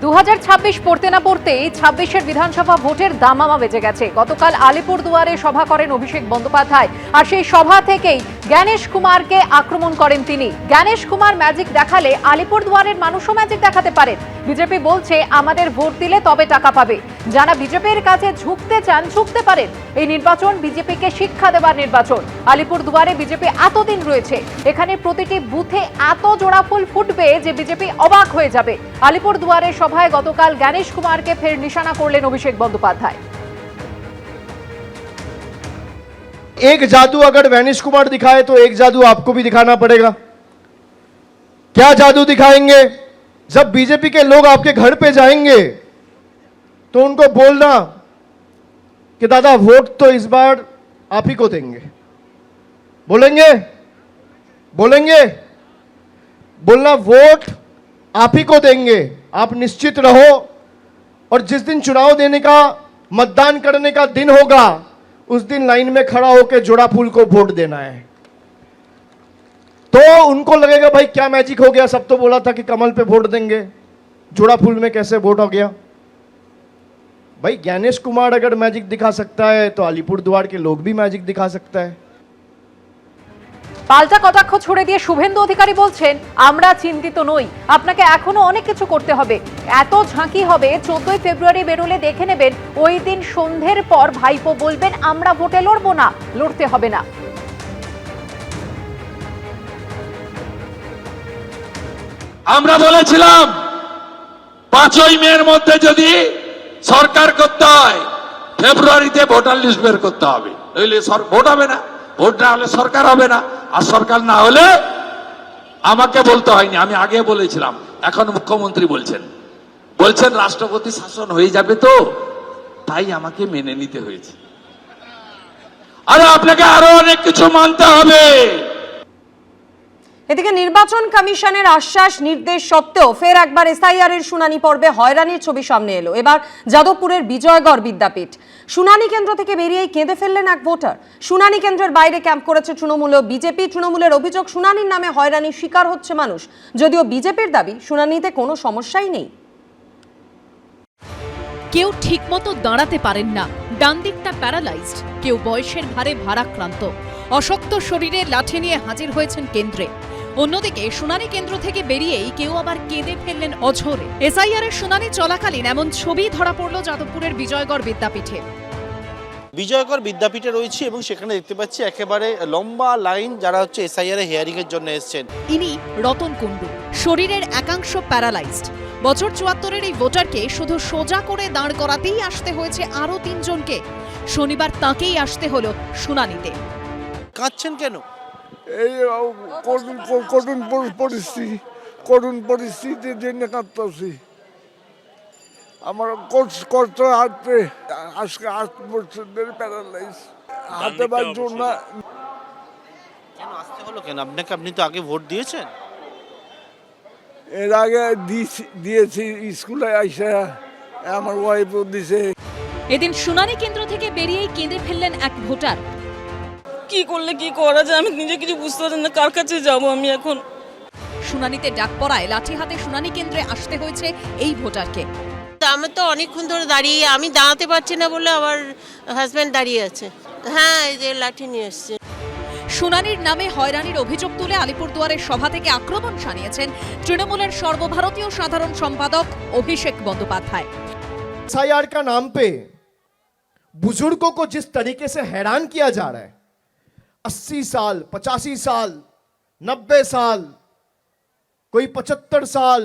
2026 পড়তে না পড়তেই 26-এর বিধানসভা ভোটের দামামা বেজে গেছে। গতকাল আলিপুরদুয়ারে সভা করেন অভিষেক বন্দ্যোপাধ্যায়, আর সেই সভা থেকেই জ্ঞানেশ কুমারকে আক্রমণ করেন তিনি। জ্ঞানেশ কুমার ম্যাজিক দেখালে আলিপুরদুয়ারের মানুষও ম্যাজিক দেখাতে পারেন। বিজেপি বলছে আমাদের ভোট দিলে তবে টাকা পাবে। যারা বিজেপির কাছে ঝুঁকতে চান ঝুঁকতে পারেন। এই নির্বাচন বিজেপিকে শিক্ষা দেওয়ার নির্বাচন। আলিপুরদুয়ারে বিজেপি এতদিন রয়েছে, এখানে প্রতিটি বুথে এত জোড়া ফুল ফুটবে যে বিজেপি অবাক হয়ে যাবে। আলিপুরদুয়ারের সভায় গতকাল জ্ঞানেশ কুমারকে ফের নিশানা করলেন অভিষেক বন্দ্যোপাধ্যায়। एक जादू अगर गणेश कुमार दिखाए तो एक जादू आपको भी दिखाना पड़ेगा। क्या जादू दिखाएंगे? जब बीजेपी के लोग आपके घर पे जाएंगे तो उनको बोलना कि दादा वोट तो इस बार आप ही को देंगे। बोलेंगे बोलेंगे बोलना वोट आप ही को देंगे, आप निश्चित रहो। और जिस दिन चुनाव देने का, मतदान करने का दिन होगा, उस दिन लाइन में खड़ा होकर जोड़ा फूल को वोट देना है। तो उनको लगेगा भाई क्या मैजिक हो गया, सब तो बोला था कि कमल पे वोट देंगे, जोड़ा फूल में कैसे वोट हो गया। भाई ज्ञानेश कुमार अगर मैजिक दिखा सकता है तो अलीपुरद्वार के लोग भी मैजिक दिखा सकता है। পাল্টা কটাক্ষ ছুড়ে দিয়ে শুভেন্দু অধিকারী বলছেন, আমরা চিন্তিত নই, আপনাকে এখনো অনেক কিছু করতে হবে। এত ঝাঁকি হবে, 14 ফেব্রুয়ারি বেরোলে দেখে নেবেন। ওই দিন সন্ধ্যের পর ভাইপো বলবেন আমরা ভোটে লড়বো না, লড়তে হবে না। আমরা বলেছিলাম 5ই মের মধ্যে যদি সরকার করতে হয়, ফেব্রুয়ারিতে ভোটার লিস্ট বের করতে হবে, নইলে ভোট হবে না। ভোট না হলে সরকার হবে না, আর সরকার না হলে আমাকে বলতে হয়নি, আমি আগে বলেছিলাম, এখন মুখ্যমন্ত্রী বলছেন রাষ্ট্রপতি শাসন হয়ে যাবে, তো তাই আমাকে মেনে নিতে হয়েছে। আরে আপনাকে আরো অনেক কিছু মানতে হবে। এদিকে নির্বাচন কমিশনের আশ্বাস নির্দেশ সত্ত্বেও ফের একবার এসআইআর এর শুনানি পর্বে হয়রানির ছবি সামনে এলো। এবার যাদবপুরের বিজয়গড় বিদ্যাপীঠ শুনানি কেন্দ্র থেকে বেরিয়েই কেঁদে ফেললেন এক ভোটার। শুনানি কেন্দ্রের বাইরে ক্যাম্প করেছে তৃণমূল ও বিজেপি। তৃণমূলের অভিযোগ শুনানির নামে হয়রানির শিকার হচ্ছে মানুষ, যদিও বিজেপির দাবি শুনানিতে কোনো সমস্যাই নেই। কেউ ঠিকমতো দাঁড়াতে পারেন না, ডান দিকটা প্যারালাইজড, কেউ বয়সের ভারে ভারাক্রান্ত, অশক্ত শরীরে লাঠি নিয়ে হাজির হয়েছেন কেন্দ্রে। অন্যদিকে শুনানি কেন্দ্র থেকে বেরিয়েই কেউ আবার কেঁদে ফেললেন অঝোরে। এসআইআর এর শুনানি চলাকালীন এমন ছবি ধরা পড়ল যাদবপুরের বিজয়গড় বিদ্যাপীঠে। বিজয়গড় বিদ্যাপীঠে রয়েছে এবং সেখানে দেখতে পাচ্ছি একেবারে লম্বা লাইন, যারা হচ্ছে এসআইআর এর হিয়ারিং এর জন্য এসেছেন। ইনি রতন কুণ্ডু, শরীরের একাংশ প্যারালাইজড। বছর 74-এর এই ভোটারকে শুধু সোজা করে দাঁড় করাতেই আসতে হয়েছে আরো 3 জনকে। শনিবার তাঁকেই আসতে হলো শুনানিতে। কাঁদছেন কেন? এই করুণ পরিস্থিতির জন্য কাঁদতেছি। আমার কষ্ট হাঁটতে আজকে 8 বছর ধরে প্যারালাইজ, হাতে বাজু না। কেন আসতে হলো কেন আপনাকে? আপনি তো আগে ভোট দিয়েছেন। এর আগে দিয়েছি, স্কুলে আইসা আমার ওয়াইফও দিছে। এদিন শুনানি কেন্দ্র থেকে বেরিয়েই কেঁদে ফেললেন এক ভোটার। কি করলে কি করা যায় আমি নিজে কিছু বুঝতে পারছি না, কার কাছে যাবো আমি এখন। শুনানিতে ডাক পড়ায় লাঠি হাতে শুনানি কেন্দ্রে আসতে হয়েছে এই ভোটারকে। আমি তো অনেকক্ষণ ধরে দাঁড়িয়ে, আমি দাঁড়াতে পারছি না বলে আমার হাজব্যান্ড দাঁড়িয়ে আছে। হ্যাঁ, এই যে লাঠি নিয়ে এসছে। শুনানির নামে হয়রানির অভিযোগ তুলে আলিপুরদুয়ারের সভা থেকে আক্রমণ শানিয়েছেন তৃণমূলের সর্বভারতীয় সাধারণ সম্পাদক অভিষেক বন্দ্যোপাধ্যায়। एसआईआर का नाम पे बुजुर्गों को जिस तरीके से हैरान किया जा रहा है, 80 साल, 85 साल, 90 साल, कोई 75 साल,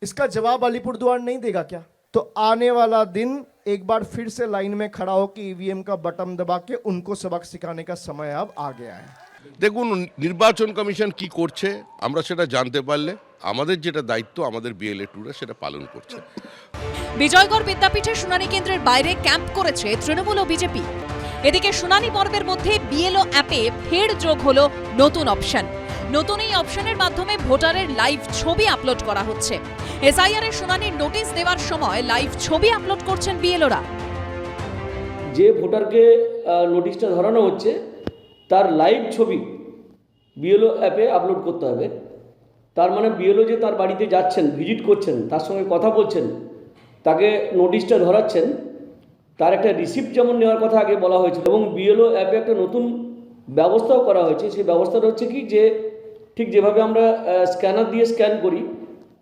इसका जवाब अलीपुरद्वार नहीं देगा क्या? तो आने वाला दिन एक बार फिर से लाइन में खड़ा हो कि ईवीएम का बटन दबा के उनको सबक सिखाने का समय अब आ गया है। দেখুন নির্বাচন কমিশন কি করছে আমরা সেটা জানতে পারলে আমাদের যেটা দায়িত্ব, আমাদের বিএলএ-2রা সেটা পালন করছে। বিজয়গড় বিদ্যাপীঠে শুনানি কেন্দ্রের বাইরে ক্যাম্প করেছে তৃণমূল ও বিজেপি। এদিকে শুনানি পর্বের মধ্যে বিএলও অ্যাপে ফের যোগ হলো নতুন অপশন। নতুন এই অপশনের মাধ্যমে ভোটারের লাইভ ছবি আপলোড করা হচ্ছে। এসআইআর এর শুনানির নোটিশ দেওয়ার সময় লাইভ ছবি আপলোড করছেন বিএলওরা। যে ভোটারকে নোটিশটা ধরানো হচ্ছে তার লাইভ ছবি বিএলও অ্যাপে আপলোড করতে হবে। তার মানে বিএলও যে তার বাড়িতে যাচ্ছেন, ভিজিট করছেন, তার সঙ্গে কথা বলছেন, তাকে নোটিশটা ধরাচ্ছেন, তার একটা রিসিপ্ট যেমন নেওয়ার কথা আগে বলা হয়েছিল, এবং বিএলও অ্যাপে একটা নতুন ব্যবস্থাও করা হয়েছে। সেই ব্যবস্থাটা হচ্ছে কি, যে ঠিক যেভাবে আমরা স্ক্যানার দিয়ে স্ক্যান করি,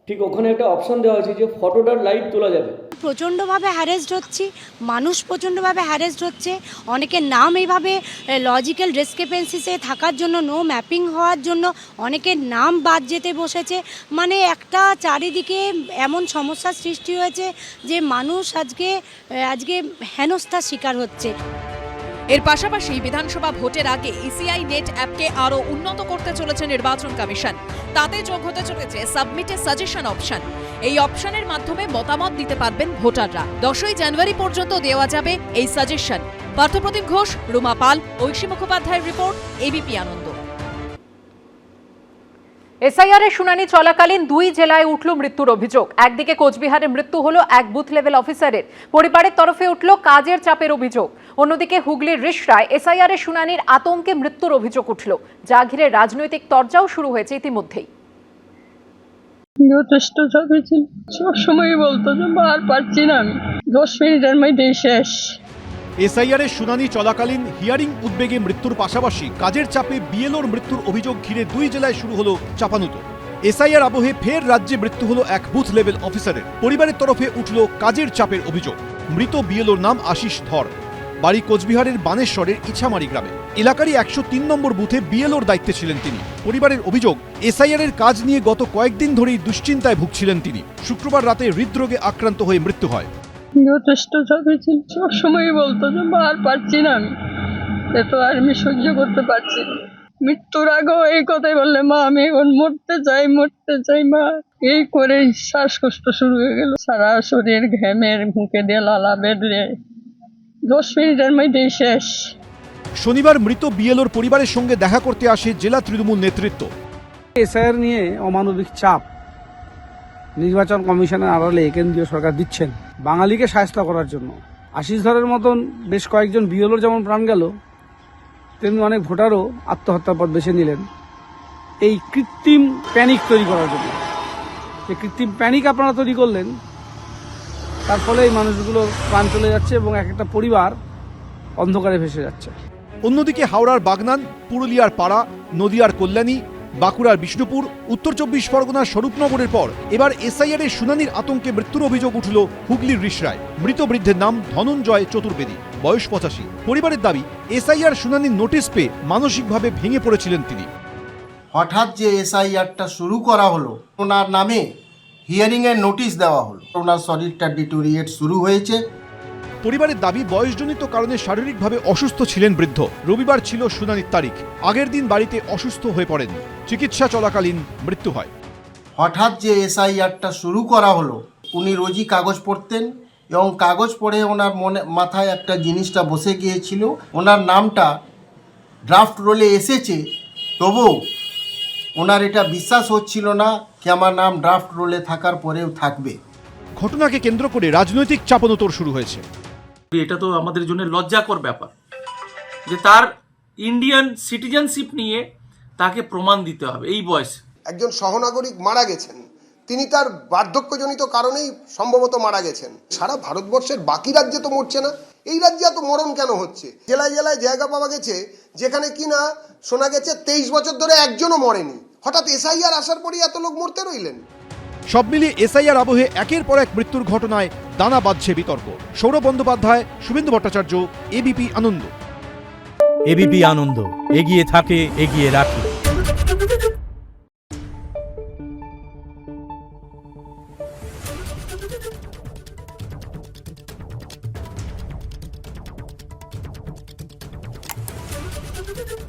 ঠিক ওখানে একটা অপশান দেওয়া হয়েছে যে ফটোটা লাইভ তোলা যাবে। প্রচণ্ডভাবে হ্যারেসড হচ্ছি, মানুষ প্রচণ্ডভাবে হ্যারেসড হচ্ছে। অনেকের নাম এইভাবে লজিক্যাল ডিসক্রিপেন্সিসে থাকার জন্য, নো ম্যাপিং হওয়ার জন্য অনেকের নাম বাদ যেতে বসেছে। মানে একটা চারিদিকে এমন সমস্যার সৃষ্টি হয়েছে যে মানুষ আজকে হেনস্থার শিকার হচ্ছে। এর পাশাপাশি বিধানসভা ভোটের আগে ইসিআই নেট অ্যাপকে আরও উন্নত করতে চলেছে নির্বাচন কমিশন। তাতে যোগ হতে চলেছে সাবমিট এ সাজেশন অপশন। এই অপশনের মাধ্যমে মতামত দিতে পারবেন ভোটাররা। 10ই জানুয়ারি পর্যন্ত দেওয়া যাবে এই সাজেশন। পার্থপ্রতিম ঘোষ, রুমা পাল, ঐশী মুখোপাধ্যায়ের রিপোর্ট, এবিপি আনন্দ। এসআইআর এর শুনানি চলাকালীন 2 জেলায় উঠল মৃত্যুর অভিযোগ। একদিকে কোচবিহারে মৃত্যু হলো এক বুথ লেভেল অফিসারের, পরিবারের তরফে উঠল কাজের চাপের অভিযোগ। অন্যদিকে হুগলির রিষড়ায় এসআইআর এর শুনানির আতঙ্কে মৃত্যুর অভিযোগ উঠল, যা ঘিরে রাজনৈতিক তরজাও শুরু হয়েছে ইতিমধ্যেই। যথেষ্ট চাপে ছিল, সবসময় বলতো যে আর পারছি না, আমি 10 মিনিটের মধ্যেই শেষ। এসআইআর এর শুনানি চলাকালীন হিয়ারিং উদ্বেগে মৃত্যুর পাশাপাশি কাজের চাপে বিএলওর মৃত্যুর অভিযোগ ঘিরে 2 জেলায় শুরু হলো চাপানুতো। এসআইআর আবহে ফের রাজ্যে মৃত্যু হলো এক বুথ লেভেল অফিসারের, পরিবারের তরফে উঠল কাজের চাপের অভিযোগ। মৃত বিএলওর নাম আশিস ধর, বাড়ি কোচবিহারের বানেশ্বরের ইছামারি গ্রামে। এলাকারই 103 নম্বর বুথে বিএলওর দায়িত্বে ছিলেন তিনি। পরিবারের অভিযোগ, এসআইআর এর কাজ নিয়ে গত কয়েকদিন ধরেই দুশ্চিন্তায় ভুগছিলেন তিনি। শুক্রবার রাতে হৃদরোগে আক্রান্ত হয়ে মৃত্যু হয়। যথেষ্ট চাপে ছিল, সবসময় বলতো যে আর পারছি না, আমি এত আর আমি সহ্য করতে পারছি না। মৃত্যুর আগেও এই কথাই বললে, মা আমি এখন মরতে চাই মা, এই করে শ্বাসকষ্ট শুরু হয়ে গেল। সারা শরীর ঘেমের, মুখে দিয়ে লালা বেরিয়ে 10 মিনিটের মধ্যেই শেষ। শনিবার মৃত বিএলওর পরিবারের সঙ্গে দেখা করতে আসে জেলা তৃণমূল নেতৃত্ব। এসআইআর নিয়ে অমানবিক চাপ নির্বাচন কমিশনের আড়ালে কেন্দ্রীয় সরকার দিচ্ছেন বাঙালিকে শায়েস্ত করার জন্য। আশিস ধরের মতন বেশ কয়েকজন বিএলওর যেমন প্রাণ গেল, তেমনি অনেক ভোটারও আত্মহত্যার পথ বেছে নিলেন এই কৃত্রিম প্যানিক তৈরি করার জন্য। এই কৃত্রিম প্যানিক আপনারা তৈরি করলেন, তার ফলে এই মানুষগুলো প্রাণ চলে যাচ্ছে এবং এক একটা পরিবার অন্ধকারে ভেসে যাচ্ছে। অন্যদিকে হাওড়ার বাগনান, পুরুলিয়ার পাড়া, নদিয়ার কল্যাণী, বাঁকুড়ার বিষ্ণুপুর, উত্তর 24 পরগনার স্বরূপনগরের পর এবার এসআইআর এর শুনানির আতঙ্কে মৃত্যুর অভিযোগ উঠল হুগলির রিষড়ায়। মৃত বৃদ্ধের নাম ধনঞ্জয় চতুর্বেদী, বয়স 85। পরিবারের দাবি, এসআইআর শুনানির নোটিশ পেয়ে মানসিকভাবে ভেঙে পড়েছিলেন তিনি। হঠাৎ যে এসআইআরটা শুরু করা হলো, ওনার নামে হিয়ারিং এর নোটিশ দেওয়া হলো, ওনার শরীরটা ডিটোরিয়েট শুরু হয়েছে। পরিবারের দাবি, বয়সজনিত কারণে শারীরিকভাবে অসুস্থ ছিলেন বৃদ্ধ। রবিবার ছিল শুনানির তারিখ, আগের দিন বাড়িতে অসুস্থ হয়ে পড়েন। চিকিৎসা চলাকালীন মৃত্যু হয়। হঠাৎ যে এসআইআরটা শুরু করা হলো, উনি রোজই কাগজ পড়তেন এবং কাগজ পড়ে ওনার মাথায় একটা জিনিসটা বসে গিয়েছিল, ওনার নামটা ড্রাফট রোলে এসেছে, তবুও ওনার এটা বিশ্বাস হচ্ছিল না কি আমার নাম ড্রাফট রোলে থাকার পরেও থাকবে। ঘটনাকে কেন্দ্র করে রাজনৈতিক চাপানোতর শুরু হয়েছে। এটা তো আমাদের জন্য লজ্জাকর ব্যাপার যে তার ইন্ডিয়ান সিটিজেনশিপ নিয়ে তাকে প্রমাণ দিতে হবে এই বয়সে। একজন সহনাগরিক মারা গেছেন, তিনি তার বার্ধক্যজনিত কারণেই সম্ভবত মারা গেছেন। সারা ভারতবর্ষের বাকি রাজ্যে তো মরছে না, এই রাজ্যে এত মরণ কেন হচ্ছে? জেলায় জেলায় জায়গা পাওয়া গেছে যেখানে কিনা শোনা গেছে 23 বছর ধরে একজনও মরেনি, হঠাৎ এসআইআর আসার পরই এত লোক মরতে রইলেন। সব মিলিয়ে এসআইআর আবহে একের পর এক মৃত্যুর ঘটনায় দানা বাঁধছে বিতর্ক। সৌরভ বন্দ্যোপাধ্যায়, শুভেন্দু ভট্টাচার্য, এবিপি আনন্দ। এবিপি আনন্দ, এগিয়ে থাকে, এগিয়ে রাখে। Thank you.